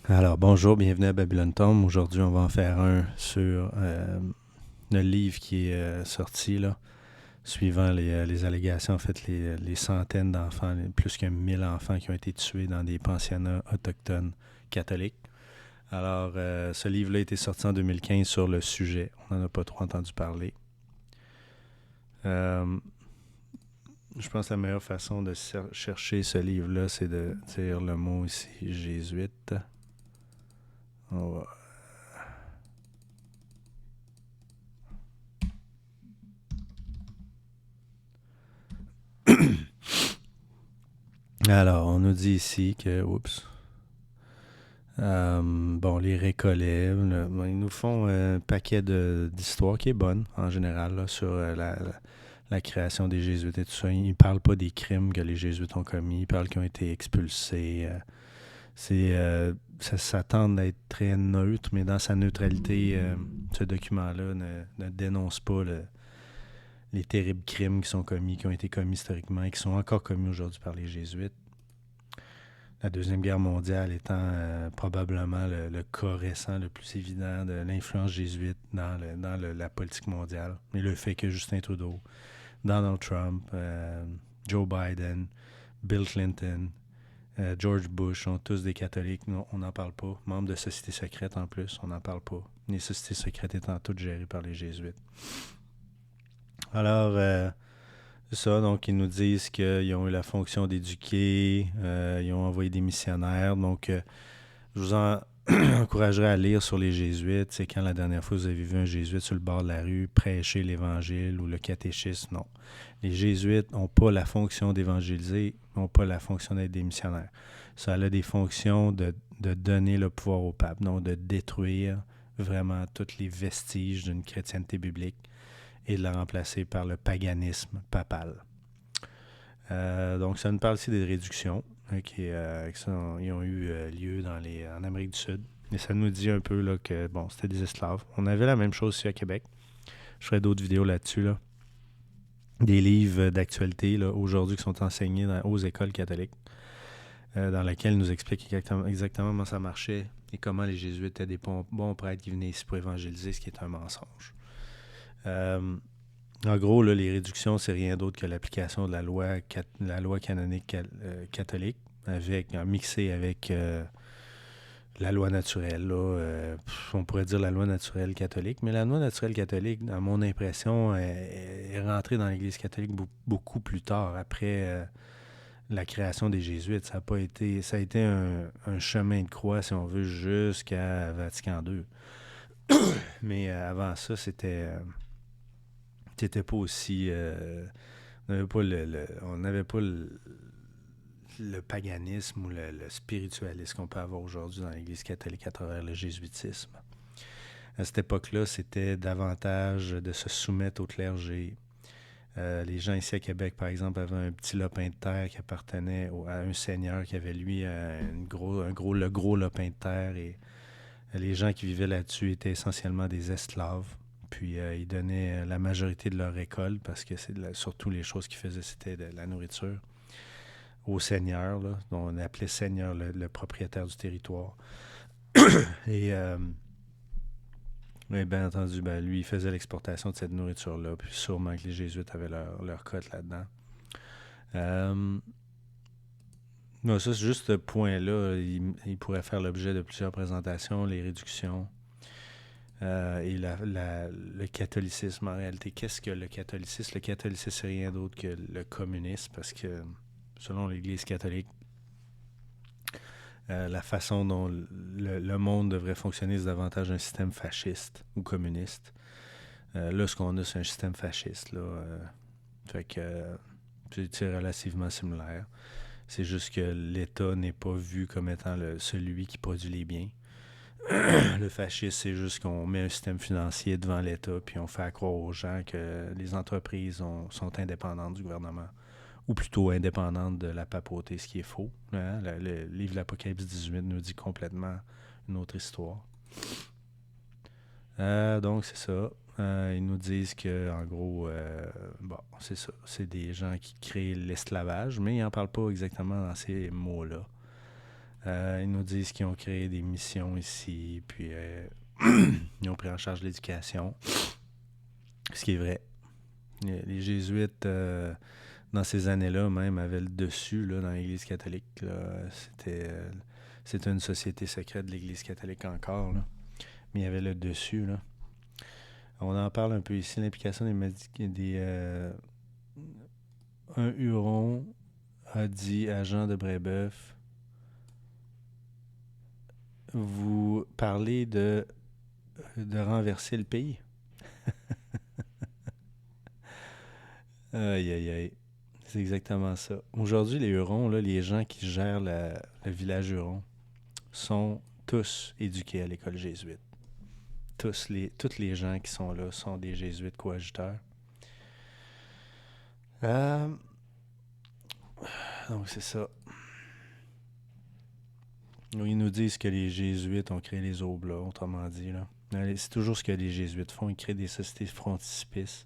Alors, bonjour, bienvenue à Babylon Tom. Aujourd'hui, on va en faire un sur le livre qui est sorti, là, suivant les allégations, en fait, les centaines d'enfants, plus que 1000 enfants qui ont été tués dans des pensionnats autochtones catholiques. Alors, ce livre-là a été sorti en 2015 sur le sujet. On n'en a pas trop entendu parler. Euh, je pense que la meilleure façon de chercher ce livre-là, c'est de dire le mot ici, jésuite. On va Alors, on nous dit ici que, oups, bon, les récollets, ils nous font un paquet d'histoires qui est bonne, en général, là, sur la création des Jésuites et tout ça. Ils ne parlent pas des crimes que les Jésuites ont commis, ils parlent qu'ils ont été expulsés. Ça tente d'être très neutre, mais dans sa neutralité, ce document-là ne dénonce pas les terribles crimes qui sont commis, qui ont été commis historiquement et qui sont encore commis aujourd'hui par les Jésuites. La Deuxième Guerre mondiale étant probablement le cas récent le plus évident de l'influence jésuite dans la politique mondiale. Et le fait que Justin Trudeau, Donald Trump, Joe Biden, Bill Clinton, George Bush sont tous des catholiques. Non, on n'en parle pas. Membres de sociétés secrètes en plus, on n'en parle pas. Les sociétés secrètes étant toutes gérées par les jésuites. Alors, c'est ça, donc ils nous disent qu'ils ont eu la fonction d'éduquer, ils ont envoyé des missionnaires. Donc, je vous encouragerais à lire sur les jésuites. C'est quand la dernière fois vous avez vu un jésuite sur le bord de la rue prêcher l'évangile ou le catéchisme? Non. Les jésuites n'ont pas la fonction d'évangéliser, n'ont pas la fonction d'être des missionnaires. Ça a des fonctions de donner le pouvoir au pape, donc de détruire vraiment tous les vestiges d'une chrétienté biblique et de la remplacer par le paganisme papal. Donc, ça nous parle aussi des réductions qui ont eu lieu en Amérique du Sud. Et ça nous dit un peu là, que, bon, c'était des esclaves. On avait la même chose ici à Québec. Je ferai d'autres vidéos là-dessus. Là. Des livres d'actualité aujourd'hui qui sont enseignés aux écoles catholiques, dans lesquels nous expliquent exactement comment ça marchait et comment les jésuites étaient des bons prêtres qui venaient ici pour évangéliser, ce qui est un mensonge. En gros, là, les réductions, c'est rien d'autre que l'application de la loi canonique catholique, mixée avec la loi naturelle. Là, on pourrait dire la loi naturelle catholique, mais la loi naturelle catholique, à mon impression, est rentrée dans l'Église catholique beaucoup plus tard, après la création des Jésuites. Ça a été un chemin de croix, si on veut, jusqu'à Vatican II. Mais avant ça, c'était pas aussi. On n'avait pas le paganisme ou le spiritualisme qu'on peut avoir aujourd'hui dans l'Église catholique à travers le jésuitisme. À cette époque-là, c'était davantage de se soumettre au clergé. Les gens ici à Québec, par exemple, avaient un petit lopin de terre qui appartenait à un seigneur qui avait, lui, le gros lopin de terre. Et les gens qui vivaient là-dessus étaient essentiellement des esclaves. Puis ils donnaient la majorité de leur récolte, parce que surtout les choses qu'ils faisaient, c'était de la nourriture, au seigneur, là, dont on appelait seigneur le propriétaire du territoire. Et bien entendu, lui, il faisait l'exportation de cette nourriture-là, puis sûrement que les Jésuites avaient leur cote là-dedans. Non, ça, c'est juste ce point-là. Il pourrait faire l'objet de plusieurs présentations, les réductions. Et le catholicisme, en réalité, qu'est-ce que le catholicisme? Le catholicisme, c'est rien d'autre que le communisme, parce que selon l'Église catholique, la façon dont le monde devrait fonctionner, c'est davantage un système fasciste ou communiste. Là, ce qu'on a, c'est un système fasciste. Là, fait que c'est relativement similaire. C'est juste que l'État n'est pas vu comme étant celui qui produit les biens. Le fascisme, c'est juste qu'on met un système financier devant l'État, puis on fait croire aux gens que les entreprises sont indépendantes du gouvernement, ou plutôt indépendantes de la papauté, ce qui est faux. Hein? Le livre de l'Apocalypse 18 nous dit complètement une autre histoire. Donc, c'est ça. Ils nous disent que, en gros, bon, c'est ça. C'est des gens qui créent l'esclavage, mais ils n'en parlent pas exactement dans ces mots-là. Ils nous disent qu'ils ont créé des missions ici, puis ils ont pris en charge l'éducation, ce qui est vrai. Les jésuites, dans ces années-là, même, avaient le dessus là, dans l'Église catholique. Là. C'était une société secrète de l'Église catholique encore, là. Mais il y avait le dessus. Là. On en parle un peu ici, l'implication un Huron a dit à Jean de Brébeuf, vous parlez de renverser le pays. Aïe, aïe, aïe. C'est exactement ça. Aujourd'hui, les Hurons, là, les gens qui gèrent le village Huron, sont tous éduqués à l'école jésuite. Tous les gens qui sont là sont des jésuites coadjuteurs. Donc, c'est ça. Ils nous disent que les jésuites ont créé les Oblats, autrement dit. Là. C'est toujours ce que les jésuites font. Ils créent des sociétés frontispices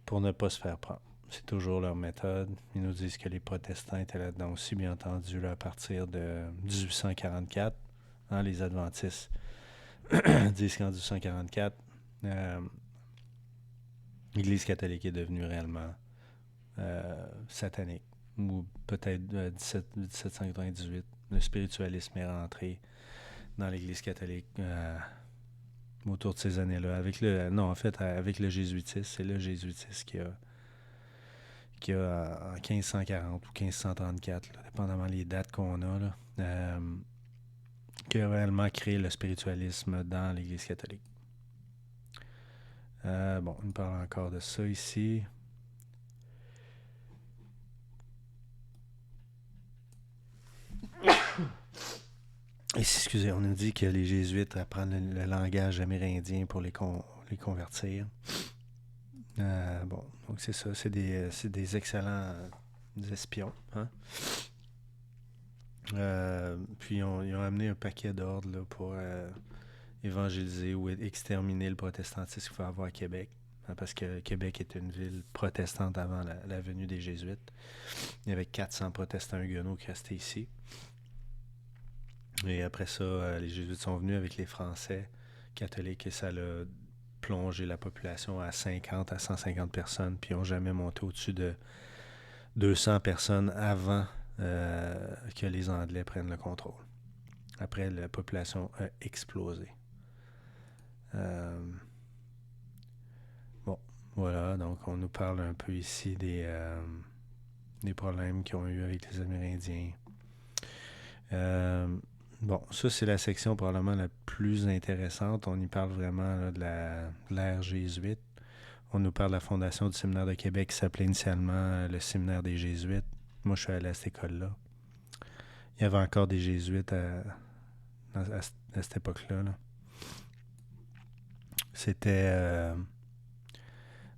pour ne pas se faire prendre. C'est toujours leur méthode. Ils nous disent que les protestants étaient là-dedans aussi, bien entendu, là, à partir de 1844. Hein, les adventistes disent qu'en 1844, l'Église catholique est devenue réellement satanique. Ou peut-être 1798. Le spiritualisme est rentré dans l'Église catholique autour de ces années-là. Avec le jésuitisme. C'est le jésuitisme qui a en 1540 ou 1534, là, dépendamment des dates qu'on a, là, qui a réellement créé le spiritualisme dans l'Église catholique. On nous parle encore de ça ici. Excusez, on nous dit que les jésuites apprennent le langage amérindien pour les convertir. Donc c'est ça, c'est des excellents espions. Hein? Puis ils ont amené un paquet d'ordres là, pour évangéliser ou exterminer le protestantisme qu'il faut avoir à Québec. Hein, parce que Québec était une ville protestante avant la venue des jésuites. Il y avait 400 protestants huguenots qui restaient ici. Et après ça, les jésuites sont venus avec les Français catholiques et ça a plongé la population à 50 à 150 personnes, puis ils n'ont jamais monté au-dessus de 200 personnes avant que les Anglais prennent le contrôle. Après, la population a explosé. Voilà, donc on nous parle un peu ici des problèmes qu'ils ont eu avec les Amérindiens. Ça c'est la section probablement la plus intéressante. On y parle vraiment là, de l'ère jésuite. On nous parle de la fondation du séminaire de Québec qui s'appelait initialement le séminaire des Jésuites. Moi, je suis allé à cette école-là. Il y avait encore des Jésuites à cette époque-là. Là. C'était...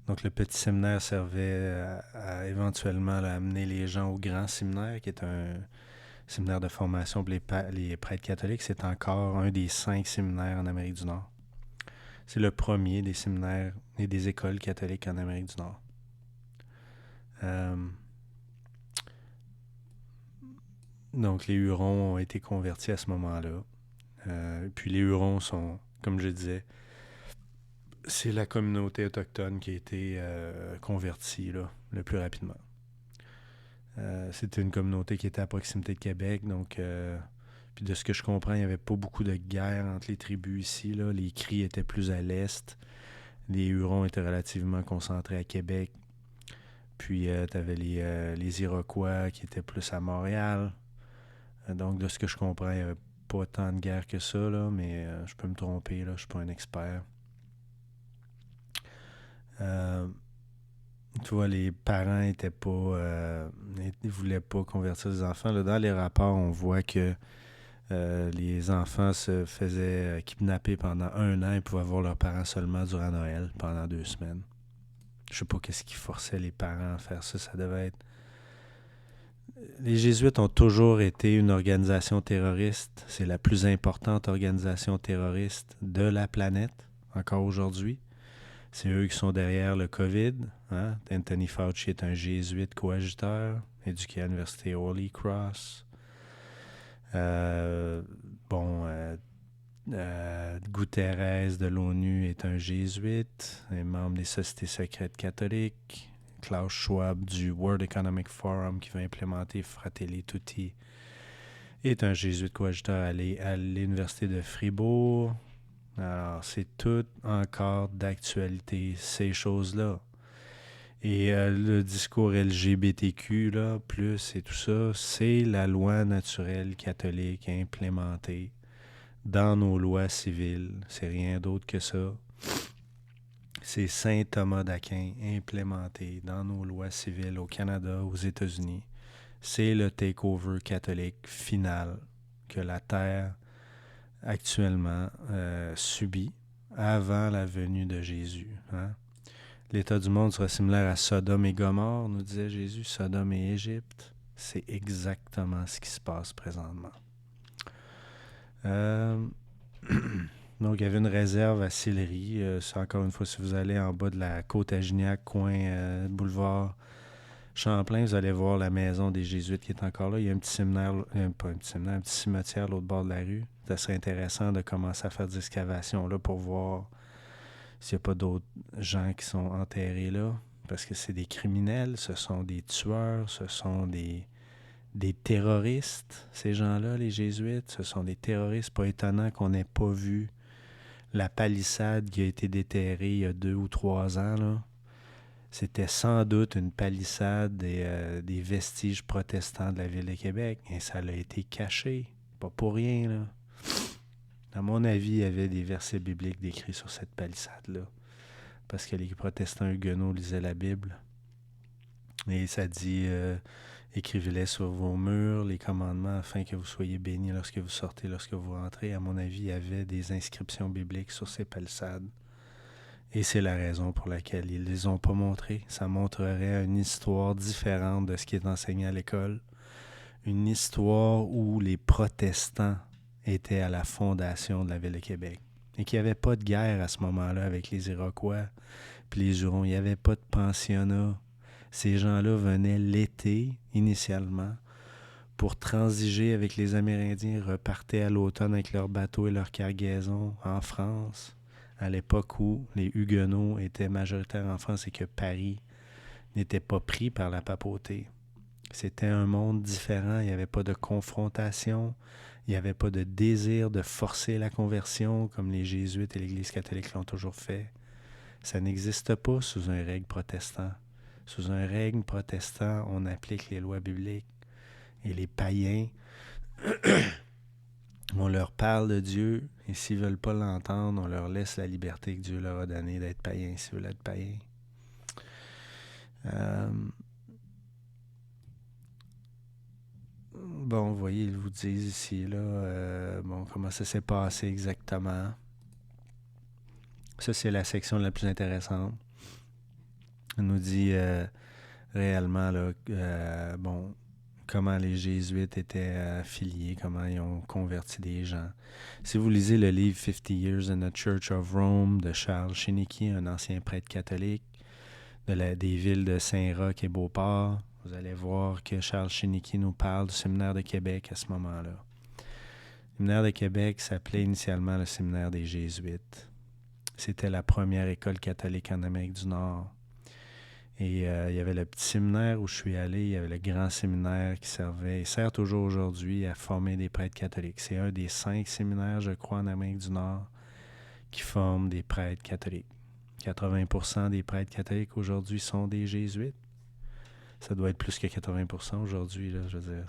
donc, le petit séminaire servait à éventuellement là, amener les gens au grand séminaire, qui est un séminaire de formation pour les prêtres catholiques. C'est encore un des 5 séminaires en Amérique du Nord. C'est le premier des séminaires et des écoles catholiques en Amérique du Nord. Donc, les Hurons ont été convertis à ce moment-là. Puis les Hurons sont, comme je disais, c'est la communauté autochtone qui a été convertie là, le plus rapidement. C'était une communauté qui était à proximité de Québec, donc puis de ce que je comprends, il n'y avait pas beaucoup de guerre entre les tribus ici. Là. Les Cris étaient plus à l'est. Les Hurons étaient relativement concentrés à Québec. Puis tu avais les Iroquois qui étaient plus à Montréal. Donc de ce que je comprends, il n'y avait pas tant de guerre que ça, là, mais je peux me tromper, là, je ne suis pas un expert. Tu vois, les parents étaient pas... ils voulaient pas convertir les enfants. Là, dans les rapports, on voit que les enfants se faisaient kidnapper pendant 1 an et pouvaient voir leurs parents seulement durant Noël, pendant 2 semaines. Je sais pas qu'est-ce qui forçait les parents à faire ça. Ça devait être... Les Jésuites ont toujours été une organisation terroriste. C'est la plus importante organisation terroriste de la planète, encore aujourd'hui. C'est eux qui sont derrière le COVID. Hein? Anthony Fauci est un jésuite coadjuteur, éduqué à l'université Holy Cross. Euh, bon, Guterres de l'ONU est un jésuite, un membre des sociétés secrètes catholiques. Klaus Schwab du World Economic Forum qui veut implémenter Fratelli Tutti est un jésuite coadjuteur à l'université de Fribourg. Alors, c'est tout encore d'actualité, ces choses-là. Et le discours LGBTQ, là, plus et tout ça, c'est la loi naturelle catholique implémentée dans nos lois civiles. C'est rien d'autre que ça. C'est Saint Thomas d'Aquin implémenté dans nos lois civiles au Canada, aux États-Unis. C'est le takeover catholique final que la Terre actuellement subit avant la venue de Jésus. Hein? L'état du monde sera similaire à Sodome et Gomorrhe, nous disait Jésus, Sodome et Égypte. C'est exactement ce qui se passe présentement. Donc, il y avait une réserve à Sillery. C'est encore une fois, si vous allez en bas de la Côte-Agignac, coin boulevard Champlain, vous allez voir la maison des Jésuites qui est encore là. Il y a un petit séminaire, pas un petit séminaire, un petit cimetière à l'autre bord de la rue. Ça serait intéressant de commencer à faire des excavations là pour voir s'il n'y a pas d'autres gens qui sont enterrés là. Parce que c'est des criminels, ce sont des tueurs, ce sont des terroristes, ces gens-là, les Jésuites. Ce sont des terroristes. Pas étonnant qu'on n'ait pas vu la palissade qui a été déterrée il y a 2 ou 3 ans, là. C'était sans doute une palissade des vestiges protestants de la ville de Québec. Et ça a été caché. Pas pour rien, là. À mon avis, il y avait des versets bibliques décrits sur cette palissade-là. Parce que les protestants huguenots lisaient la Bible. Et ça dit écrivez-les sur vos murs, les commandements, afin que vous soyez bénis lorsque vous sortez, lorsque vous rentrez. À mon avis, il y avait des inscriptions bibliques sur ces palissades. Et c'est la raison pour laquelle ils ne les ont pas montrées. Ça montrerait une histoire différente de ce qui est enseigné à l'école. Une histoire où les protestants étaient à la fondation de la ville de Québec. Et qu'il n'y avait pas de guerre à ce moment-là avec les Iroquois puis les Hurons. Il n'y avait pas de pensionnat. Ces gens-là venaient l'été, initialement, pour transiger avec les Amérindiens, repartaient à l'automne avec leurs bateaux et leurs cargaisons en France, à l'époque où les Huguenots étaient majoritaires en France et que Paris n'était pas pris par la papauté. C'était un monde différent, il n'y avait pas de confrontation, il n'y avait pas de désir de forcer la conversion comme les Jésuites et l'Église catholique l'ont toujours fait. Ça n'existe pas sous un règne protestant. Sous un règne protestant, on applique les lois bibliques. Et les païens, on leur parle de Dieu, et s'ils ne veulent pas l'entendre, on leur laisse la liberté que Dieu leur a donnée d'être païens, s'ils veulent être païens. Bon, vous voyez, ils vous disent ici, là, comment ça s'est passé exactement. Ça, c'est la section la plus intéressante. On nous dit réellement, là, comment les Jésuites étaient affiliés, comment ils ont converti des gens. Si vous lisez le livre 50 Years in the Church of Rome de Charles Chénicky, un ancien prêtre catholique des villes de Saint-Roch et Beauport, vous allez voir que Charles Chénicky nous parle du séminaire de Québec à ce moment-là. Le séminaire de Québec s'appelait initialement le séminaire des Jésuites. C'était la première école catholique en Amérique du Nord. Et il y avait le petit séminaire où je suis allé, il y avait le grand séminaire qui servait, et sert toujours aujourd'hui à former des prêtres catholiques. C'est un des 5 séminaires, je crois, en Amérique du Nord qui forment des prêtres catholiques. 80% des prêtres catholiques aujourd'hui sont des jésuites. Ça doit être plus que 80% aujourd'hui, là, je veux dire.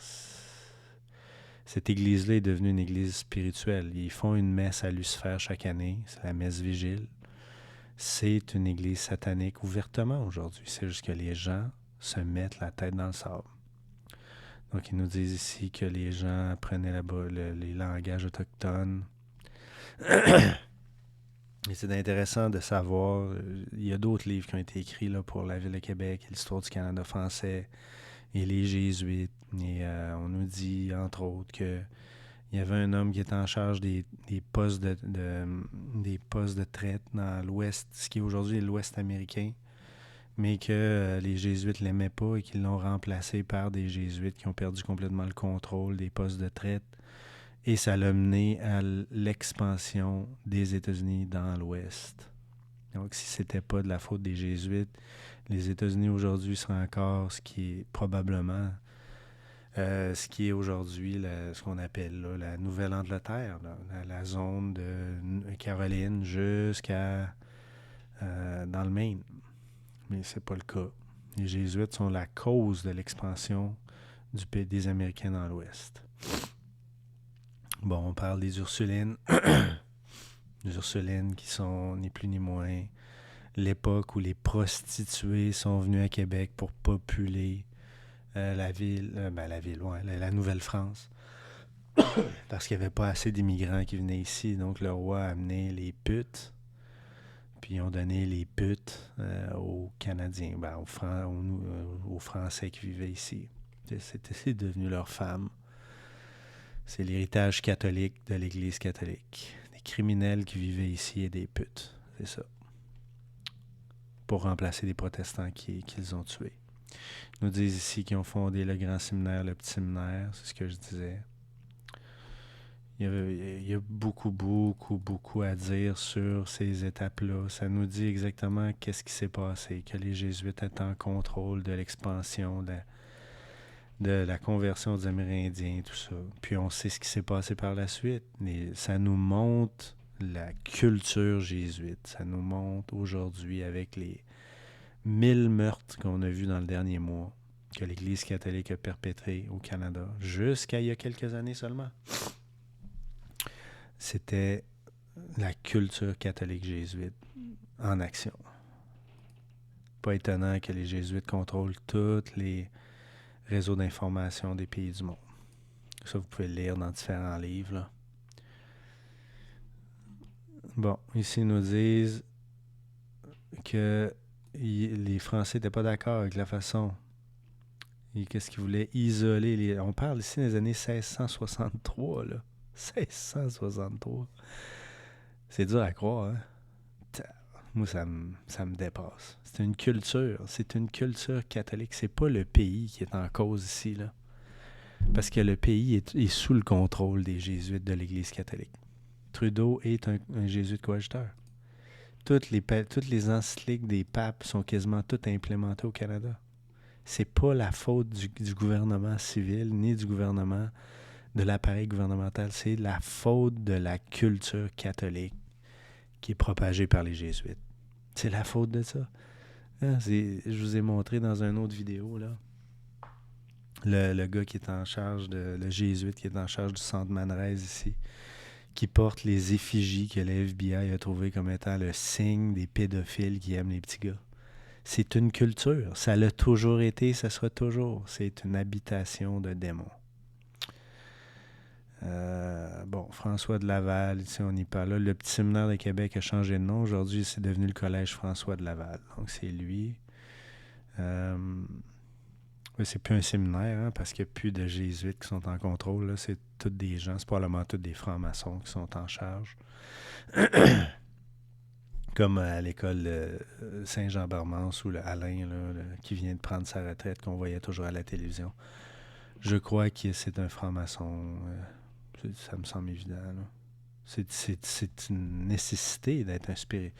Cette église-là est devenue une église spirituelle. Ils font une messe à Lucifer chaque année, c'est la messe vigile. C'est une église satanique ouvertement aujourd'hui. C'est juste que les gens se mettent la tête dans le sable. Donc, ils nous disent ici que les gens apprenaient là-bas les langages autochtones. Et c'est intéressant de savoir, il y a d'autres livres qui ont été écrits là, pour la ville de Québec, l'histoire du Canada français et les Jésuites. Et on nous dit, entre autres, que il y avait un homme qui était en charge des postes des postes de traite dans l'Ouest, ce qui aujourd'hui est l'Ouest américain. mais que les Jésuites ne l'aimaient pas et qu'ils l'ont remplacé par des Jésuites qui ont perdu complètement le contrôle des postes de traite. Et ça l'a mené à l'expansion des États-Unis dans l'Ouest. Donc, si ce n'était pas de la faute des Jésuites, les États-Unis aujourd'hui seraient encore ce qui est probablement ce qui est aujourd'hui ce qu'on appelle là, la Nouvelle-Angleterre, là, la zone de Caroline jusqu'à dans le Maine. Mais c'est pas le cas. Les Jésuites sont la cause de l'expansion des Américains dans l'Ouest. Bon, on parle des Ursulines. Les Ursulines qui sont ni plus ni moins l'époque où les prostituées sont venues à Québec pour populer la ville, la Nouvelle-France. Parce qu'il n'y avait pas assez d'immigrants qui venaient ici. Donc le roi a amené les putes. Puis ils ont donné les putes aux Canadiens, aux Français qui vivaient ici. C'est devenu leur femme. C'est l'héritage catholique de l'Église catholique. Des criminels qui vivaient ici et des putes. C'est ça. Pour remplacer des protestants qu'ils ont tués. Ils nous disent ici qu'ils ont fondé le grand séminaire, le petit séminaire. C'est ce que je disais. Il y a beaucoup, beaucoup, beaucoup à dire sur ces étapes-là. Ça nous dit exactement qu'est-ce qui s'est passé, que les Jésuites étaient en contrôle de l'expansion, de la conversion des Amérindiens, tout ça. Puis on sait ce qui s'est passé par la suite. Ça nous montre la culture jésuite. Ça nous montre aujourd'hui avec les 1000 meurtres qu'on a vus dans le dernier mois, que l'Église catholique a perpétrés au Canada, jusqu'à il y a quelques années seulement. C'était la culture catholique jésuite en action. Pas étonnant que les Jésuites contrôlent tous les réseaux d'information des pays du monde. Ça, vous pouvez le lire dans différents livres, là. Bon, ici, ils nous disent que les Français n'étaient pas d'accord avec la façon. Qu'est-ce qu'ils voulaient? Isoler. On parle ici des années 1663, là. 1663. C'est dur à croire, hein? Moi, ça me dépasse. C'est une culture catholique. C'est pas le pays qui est en cause ici, là. Parce que le pays est sous le contrôle des Jésuites de l'Église catholique. Trudeau est un jésuite coadjuteur. Toutes les encycliques des papes sont quasiment toutes implémentées au Canada. C'est pas la faute du gouvernement civil ni du gouvernement de l'appareil gouvernemental. C'est la faute de la culture catholique qui est propagée par les Jésuites. C'est la faute de ça. Je vous ai montré dans une autre vidéo, là, le gars qui est en charge le jésuite qui est en charge du centre Manrez ici, qui porte les effigies que le FBI a trouvées comme étant le signe des pédophiles qui aiment les petits gars. C'est une culture. Ça l'a toujours été, ça sera toujours. C'est une habitation de démons. François de Laval, ici on y parle. Là, le petit séminaire de Québec a changé de nom. Aujourd'hui, c'est devenu le collège François de Laval. Donc, c'est lui. C'est plus un séminaire, hein, parce qu'il n'y a plus de jésuites qui sont en contrôle. Là. C'est tous des gens, c'est probablement tous des francs-maçons qui sont en charge. Comme à l'école de Saint-Jean-Barmance ou le Alain, là, qui vient de prendre sa retraite, qu'on voyait toujours à la télévision. Je crois que c'est un franc-maçon. Ça me semble évident. Là. C'est une nécessité d'être inspiré,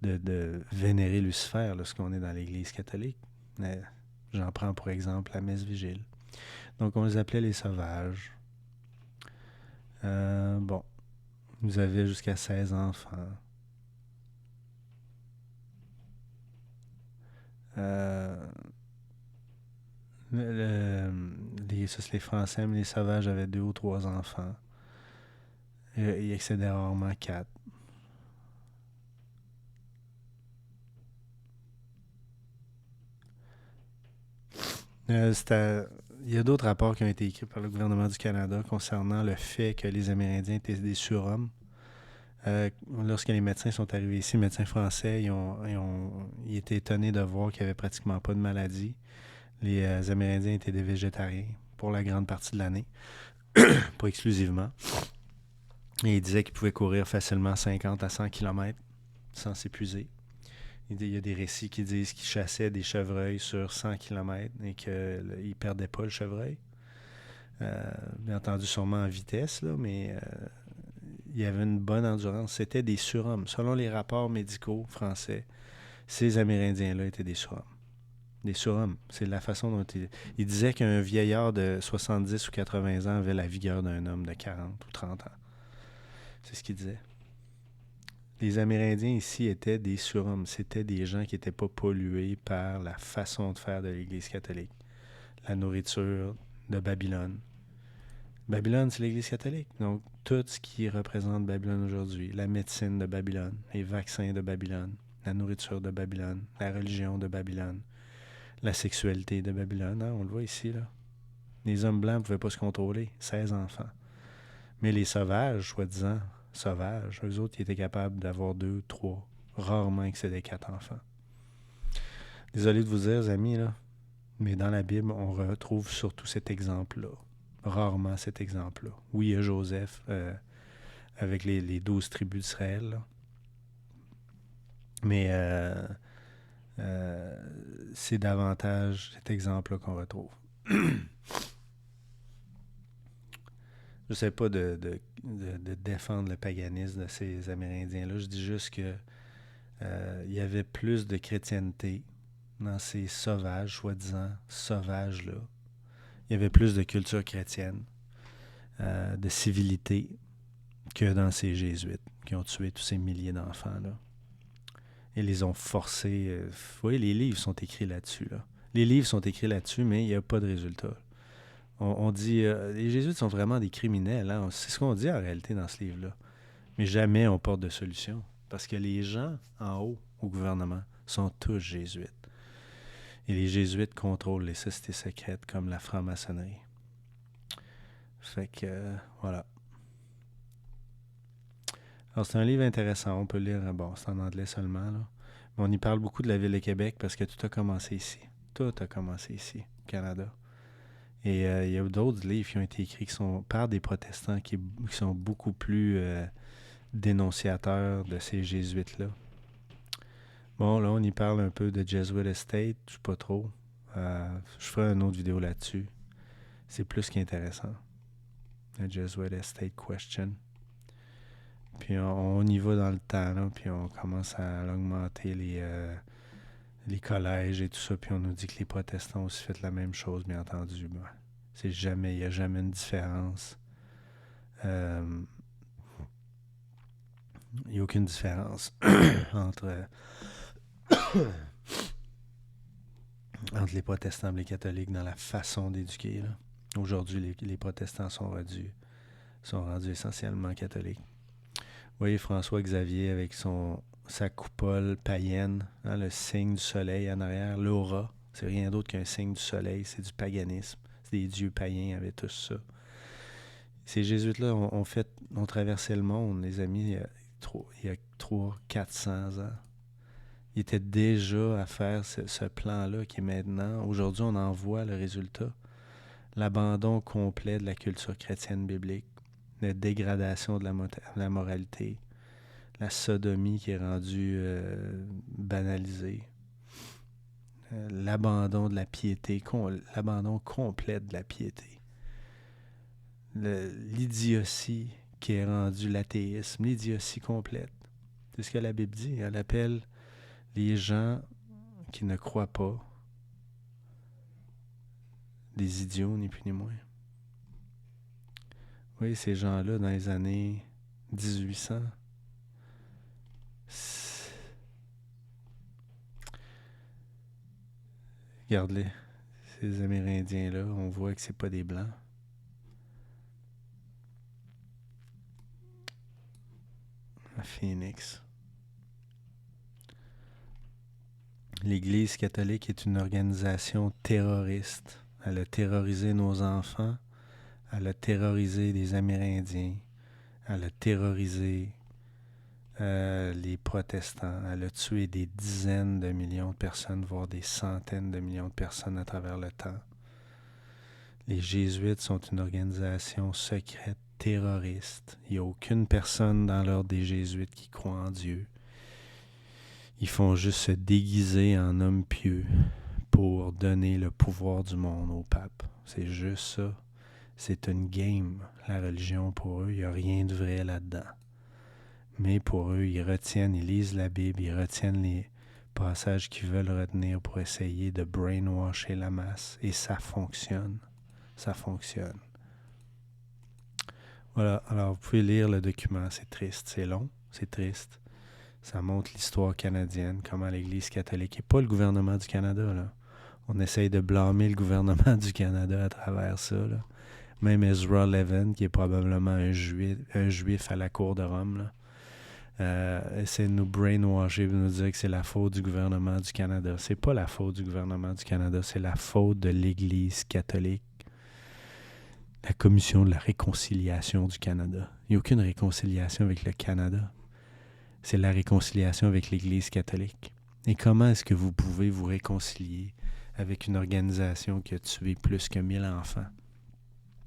de vénérer Lucifer lorsqu'on est dans l'Église catholique. J'en prends pour exemple la messe vigile. Donc on les appelait les sauvages. Vous avez jusqu'à 16 enfants. Ça c'est les Français, mais les sauvages avaient 2 ou 3 enfants. Ils excédaient rarement 4. Il y a d'autres rapports qui ont été écrits par le gouvernement du Canada concernant le fait que les Amérindiens étaient des surhommes. Lorsque les médecins sont arrivés ici, les médecins français, ils étaient étonnés de voir qu'il n'y avait pratiquement pas de maladie. Les Amérindiens étaient des végétariens pour la grande partie de l'année, pas exclusivement. Et ils disaient qu'ils pouvaient courir facilement 50 à 100 km sans s'épuiser. Il y a des récits qui disent qu'ils chassaient des chevreuils sur 100 km et qu'ils ne perdaient pas le chevreuil. Bien entendu, sûrement en vitesse, là, mais il y avait une bonne endurance. C'était des surhommes. Selon les rapports médicaux français, ces Amérindiens-là étaient des surhommes. Des surhommes. C'est la façon dont il disait qu'un vieillard de 70 ou 80 ans avait la vigueur d'un homme de 40 ou 30 ans. C'est ce qu'il disait. Les Amérindiens ici étaient des surhommes. C'était des gens qui n'étaient pas pollués par la façon de faire de l'Église catholique. La nourriture de Babylone. Babylone, c'est l'Église catholique. Donc, tout ce qui représente Babylone aujourd'hui, la médecine de Babylone, les vaccins de Babylone, la nourriture de Babylone, la religion de Babylone, la sexualité de Babylone, hein, on le voit ici, là. Les hommes blancs ne pouvaient pas se contrôler, 16 enfants. Mais les sauvages, soi-disant sauvages, eux autres, ils étaient capables d'avoir 2, 3, rarement excédé 4 enfants. Désolé de vous dire, amis, là, mais dans la Bible, on retrouve surtout cet exemple-là. Rarement cet exemple-là. Oui, il y a Joseph avec les 12 tribus d'Israël, là. Mais c'est davantage cet exemple-là qu'on retrouve. Je ne sais pas de défendre le paganisme de ces Amérindiens-là. Je dis juste que il y avait plus de chrétienté dans ces sauvages, soi-disant sauvages-là. Il y avait plus de culture chrétienne, de civilité, que dans ces jésuites qui ont tué tous ces milliers d'enfants-là. Et les ont forcés. Vous voyez, les livres sont écrits là-dessus. Là. Les livres sont écrits là-dessus, mais il n'y a pas de résultat. On dit, les jésuites sont vraiment des criminels. Hein? C'est ce qu'on dit en réalité dans ce livre-là. Mais jamais on porte de solution. Parce que les gens en haut, au gouvernement, sont tous jésuites. Et les jésuites contrôlent les sociétés secrètes comme la franc-maçonnerie. Fait que, voilà. Alors, c'est un livre intéressant. On peut lire, bon, c'est en anglais seulement, là. Mais on y parle beaucoup de la ville de Québec parce que tout a commencé ici. Tout a commencé ici, au Canada. Et il y a d'autres livres qui ont été écrits qui sont par des protestants qui sont beaucoup plus dénonciateurs de ces jésuites-là. Bon, là, on y parle un peu de Jesuit Estate, je sais pas trop. Je ferai une autre vidéo là-dessus. C'est plus qu'intéressant. The Jesuit Estate Question. Puis on y va dans le temps, là, puis on commence à augmenter les collèges et tout ça, puis on nous dit que les protestants ont aussi fait la même chose, bien entendu. Ben, il n'y a jamais une différence. Il n'y a aucune différence entre les protestants et les catholiques dans la façon d'éduquer. Là. Aujourd'hui, les protestants sont rendus essentiellement catholiques. Vous voyez François Xavier avec sa coupole païenne, hein, le signe du soleil en arrière, l'aura. C'est rien d'autre qu'un signe du soleil, c'est du paganisme. C'est des dieux païens avaient tous ça. Ces jésuites-là ont traversé le monde, les amis, il y a 300-400 ans. Ils étaient déjà à faire ce plan-là qui est maintenant. Aujourd'hui, on en voit le résultat. L'abandon complet de la culture chrétienne biblique, la dégradation de la moralité, la sodomie qui est rendue banalisée, l'abandon de la piété, l'abandon complet de la piété, l'idiotie qui est rendue l'athéisme, l'idiotie complète. C'est ce que la Bible dit. Elle appelle les gens qui ne croient pas des idiots, ni plus ni moins. Oui, ces gens-là, dans les années 1800, regarde-les, ces Amérindiens-là, on voit que c'est pas des Blancs. À Phoenix. L'Église catholique est une organisation terroriste. Elle a terrorisé nos enfants. Elle a terrorisé les Amérindiens. Elle a terrorisé les protestants. Elle a tué des dizaines de millions de personnes, voire des centaines de millions de personnes à travers le temps. Les Jésuites sont une organisation secrète terroriste. Il n'y a aucune personne dans l'ordre des Jésuites qui croit en Dieu. Ils font juste se déguiser en hommes pieux pour donner le pouvoir du monde au pape. C'est juste ça. C'est une game, la religion, pour eux. Il n'y a rien de vrai là-dedans. Mais pour eux, ils lisent la Bible, ils retiennent les passages qu'ils veulent retenir pour essayer de brainwasher la masse. Et ça fonctionne. Ça fonctionne. Voilà, alors vous pouvez lire le document. C'est triste, c'est long, c'est triste. Ça montre l'histoire canadienne, comment l'Église catholique, et pas le gouvernement du Canada, là. On essaye de blâmer le gouvernement du Canada à travers ça, là. Même Ezra Levin, qui est probablement un juif à la cour de Rome, là, essaie de nous brainwasher, de nous dire que c'est la faute du gouvernement du Canada. C'est pas la faute du gouvernement du Canada, c'est la faute de l'Église catholique. La Commission de la réconciliation du Canada. Il n'y a aucune réconciliation avec le Canada. C'est la réconciliation avec l'Église catholique. Et comment est-ce que vous pouvez vous réconcilier avec une organisation qui a tué plus que 1000 enfants?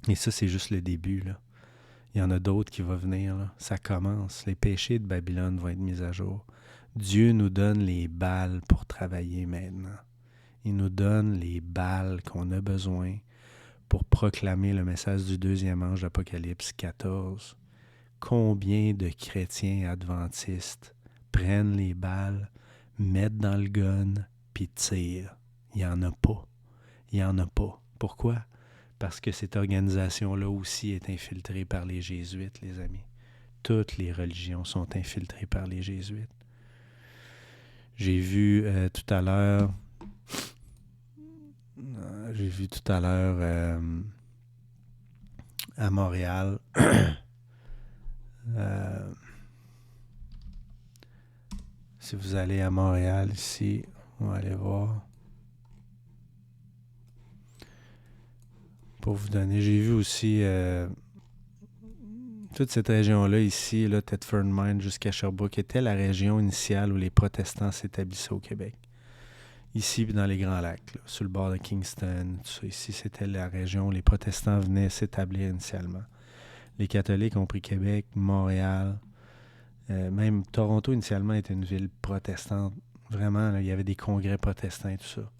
Et ça, c'est juste le début, là. Il y en a d'autres qui vont venir, là. Ça commence. Les péchés de Babylone vont être mis à jour. Dieu nous donne les balles pour travailler maintenant. Il nous donne les balles qu'on a besoin pour proclamer le message du deuxième ange d'Apocalypse 14. Combien de chrétiens adventistes prennent les balles, mettent dans le gun, puis tirent? Il n'y en a pas. Il n'y en a pas. Pourquoi? Parce que cette organisation-là aussi est infiltrée par les jésuites, les amis. Toutes les religions sont infiltrées par les jésuites. J'ai vu tout à l'heure à Montréal si vous allez à Montréal ici, on va aller voir. Pour vous donner, j'ai vu aussi toute cette région-là ici, là, Thetford Mines jusqu'à Sherbrooke, était la région initiale où les protestants s'établissaient au Québec. Ici, dans les Grands Lacs, là, sur le bord de Kingston, tout ça, ici, c'était la région où les protestants venaient s'établir initialement. Les catholiques ont pris Québec, Montréal, même Toronto, initialement, était une ville protestante. Vraiment, là, il y avait des congrès protestants et tout ça.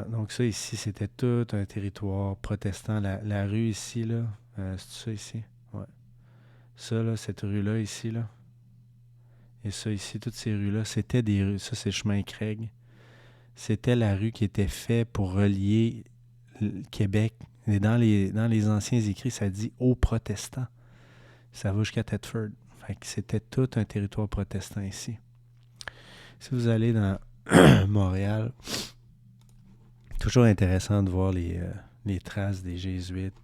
Donc ça, ici, c'était tout un territoire protestant. La rue ici, là, c'est ça ici? Ouais. Ça, là, cette rue-là, ici, là. Et ça, ici, toutes ces rues-là, c'était des rues. Ça, c'est le chemin Craig. C'était la rue qui était faite pour relier le Québec. Et dans les anciens écrits, ça dit « aux protestants ». Ça va jusqu'à Thetford. Fait que c'était tout un territoire protestant ici. Si vous allez dans Montréal, toujours intéressant de voir les traces des jésuites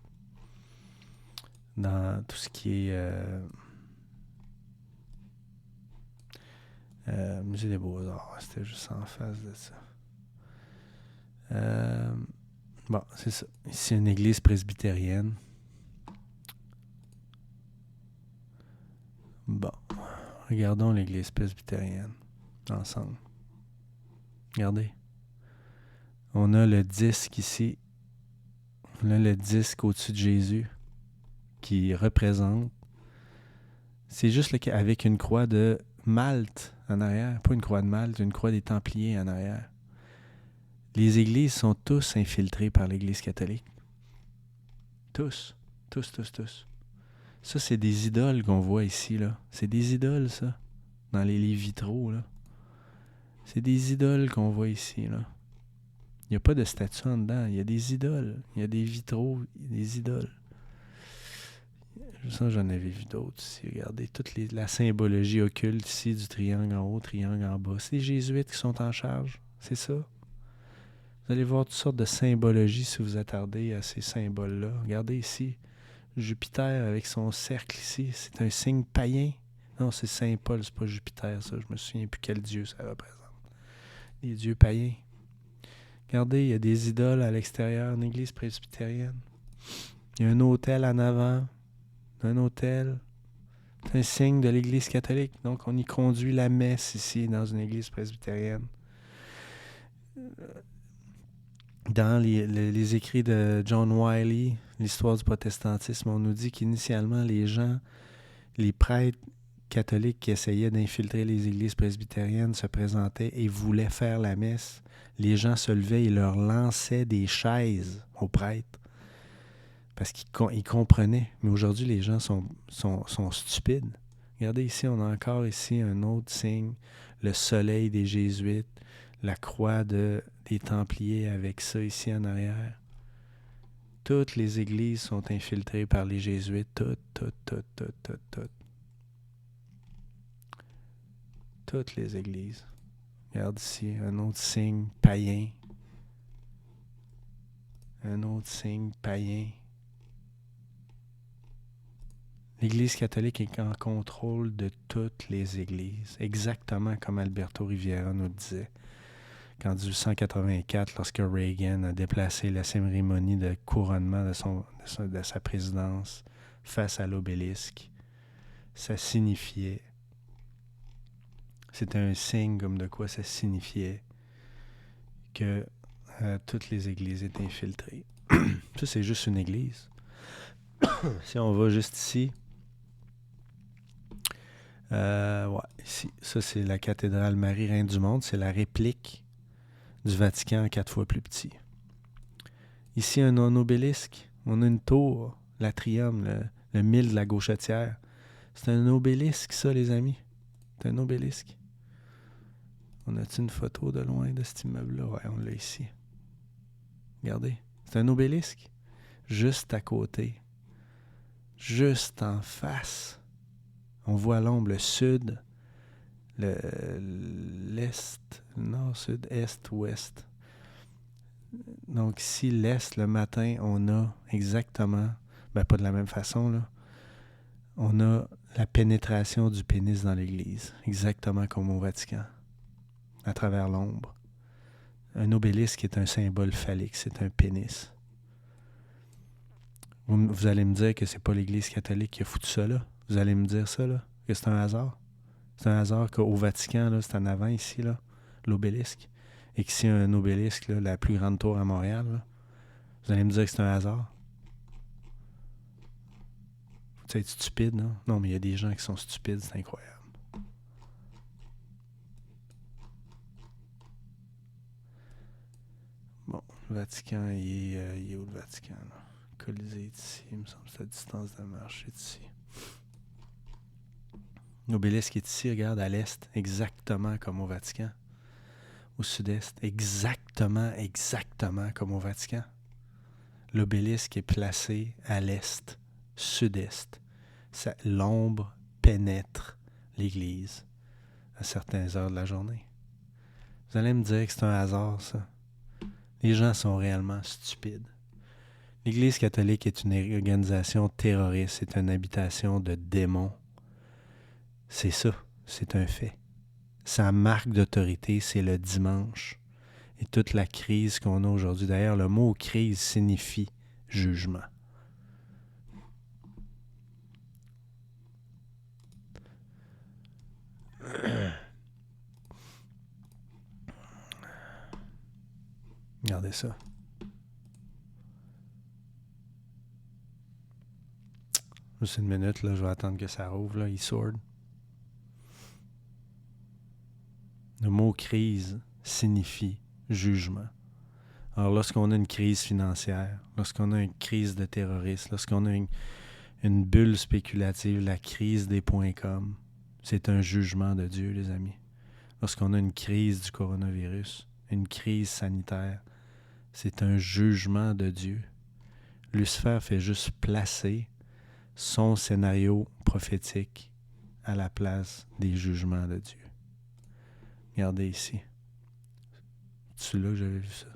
dans tout ce qui est Musée des Beaux-Arts. C'était juste en face de ça. Bon, c'est ça. Ici, une église presbytérienne. Bon, regardons l'église presbytérienne ensemble. Regardez. On a le disque ici. On a le disque au-dessus de Jésus qui représente. C'est juste avec une croix de Malte en arrière. Pas une croix de Malte, une croix des Templiers en arrière. Les églises sont tous infiltrées par l'Église catholique. Tous. Tous. Ça, c'est des idoles qu'on voit ici, là. C'est des idoles, ça. Dans les livres vitraux, là. C'est des idoles qu'on voit ici, là. Il n'y a pas de statue en dedans. Il y a des idoles. Il y a des vitraux, des idoles. Je sens que j'en avais vu d'autres ici. Regardez, la symbologie occulte ici du triangle en haut, triangle en bas. C'est les jésuites qui sont en charge. C'est ça. Vous allez voir toutes sortes de symbologies si vous attardez à ces symboles-là. Regardez ici. Jupiter avec son cercle ici. C'est un signe païen. Non, c'est Saint Paul, c'est pas Jupiter, ça. Je me souviens plus quel dieu ça représente. Les dieux païens. Regardez, il y a des idoles à l'extérieur, une église presbytérienne. Il y a un autel en avant. Un autel. C'est un signe de l'église catholique. Donc, on y conduit la messe ici, dans une église presbytérienne. Dans les écrits de John Wiley, l'histoire du protestantisme, on nous dit qu'initialement, les prêtres catholiques qui essayaient d'infiltrer les églises presbytériennes se présentaient et voulaient faire la messe, les gens se levaient et leur lançaient des chaises aux prêtres parce qu'ils comprenaient. Mais aujourd'hui, les gens sont stupides. Regardez ici, on a encore ici un autre signe, le soleil des Jésuites, la croix des Templiers avec ça ici en arrière. Toutes les églises sont infiltrées par les Jésuites, toutes. Toutes les églises. Regarde ici, un autre signe païen. Un autre signe païen. L'Église catholique est en contrôle de toutes les églises, exactement comme Alberto Riviera nous le disait. Qu'en 1884, lorsque Reagan a déplacé la cérémonie de couronnement de sa présidence face à l'obélisque, ça signifiait, c'était un signe comme de quoi ça signifiait que toutes les églises étaient infiltrées. Ça, c'est juste une église. Si on va juste ici, ici, ça c'est la cathédrale Marie-Reine du Monde, c'est la réplique du Vatican 4 fois plus petit. Ici, un obélisque, on a une tour, l'atrium, le mille de la Gauchetière. C'est un obélisque, ça, les amis. C'est un obélisque. On a-t-il une photo de loin de cet immeuble-là? Ouais, on l'a ici. Regardez, c'est un obélisque. Juste à côté. Juste en face. On voit l'ombre, le sud, l'est, le nord, sud, est, ouest. Donc ici, l'est, le matin, on a exactement, pas de la même façon, là, on a la pénétration du pénis dans l'église, exactement comme au Vatican, à travers l'ombre. Un obélisque est un symbole phallique, c'est un pénis. Vous allez me dire que c'est pas l'Église catholique qui a foutu ça là. Vous allez me dire ça là, que c'est un hasard. C'est un hasard qu'au Vatican, là, c'est en avant ici, là, l'obélisque. Et qu'ici, un obélisque, là, la plus grande tour à Montréal, là, vous allez me dire que c'est un hasard. Faut être stupide, non? Non, mais il y a des gens qui sont stupides, c'est incroyable. Bon, le Vatican, il est où le Vatican, là? Colisée est ici, il me semble que c'est à distance de marche, c'est ici. L'obélisque est ici, regarde, à l'est, exactement comme au Vatican. Au sud-est, exactement comme au Vatican. L'obélisque est placé à l'est, sud-est. L'ombre pénètre l'église à certaines heures de la journée. Vous allez me dire que c'est un hasard, ça. Les gens sont réellement stupides. L'Église catholique est une organisation terroriste, c'est une habitation de démons. C'est ça, c'est un fait. Sa marque d'autorité, c'est le dimanche. Et toute la crise qu'on a aujourd'hui. D'ailleurs, le mot crise signifie jugement. Regardez ça. Juste une minute, là, je vais attendre que ça rouvre, là, e-sword. Le mot crise signifie jugement. Alors, lorsqu'on a une crise financière, lorsqu'on a une crise de terrorisme, lorsqu'on a une bulle spéculative, la crise des .com, c'est un jugement de Dieu, les amis. Lorsqu'on a une crise du coronavirus, une crise sanitaire, c'est un jugement de Dieu. Lucifer fait juste placer son scénario prophétique à la place des jugements de Dieu. Regardez ici. C'est là que j'avais vu ça.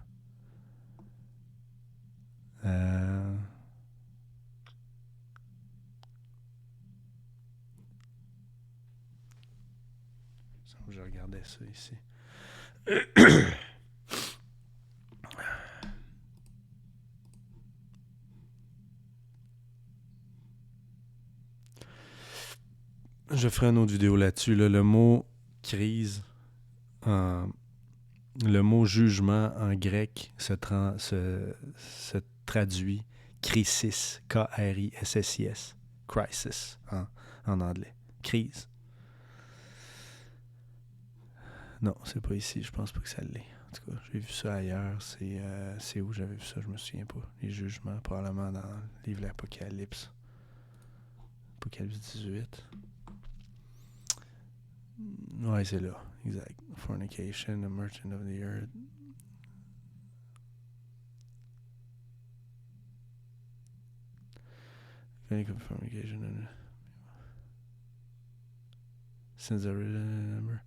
Je regardais ça ici. Je ferai une autre vidéo là-dessus. Là, le mot crise, le mot jugement en grec se traduit crisis, K-R-I-S-S-I-S, crisis en anglais. Crise. Non, c'est pas ici. Je pense pas que ça l'est. En tout cas, j'ai vu ça ailleurs. C'est où j'avais vu ça? Je me souviens pas. Les jugements, probablement dans le livre de l'Apocalypse. Apocalypse 18. Ouais, c'est là. Exact. Fornication, the merchant of the earth. Fornication. Sins are remember.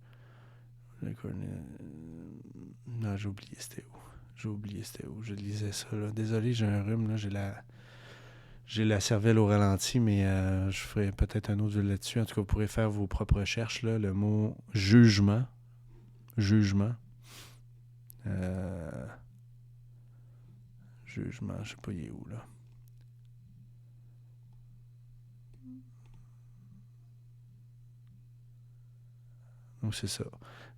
Non, j'ai oublié c'était où. Je lisais ça, là. Désolé, j'ai un rhume, là. J'ai la cervelle au ralenti, mais je ferai peut-être un autre jeu là-dessus. En tout cas, vous pourrez faire vos propres recherches, là. Le mot jugement. Jugement. Jugement, je sais pas il est où, là. Donc, c'est ça.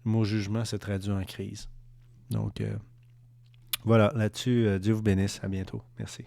Le mot jugement se traduit en crise. Donc, voilà, là-dessus, Dieu vous bénisse. À bientôt. Merci.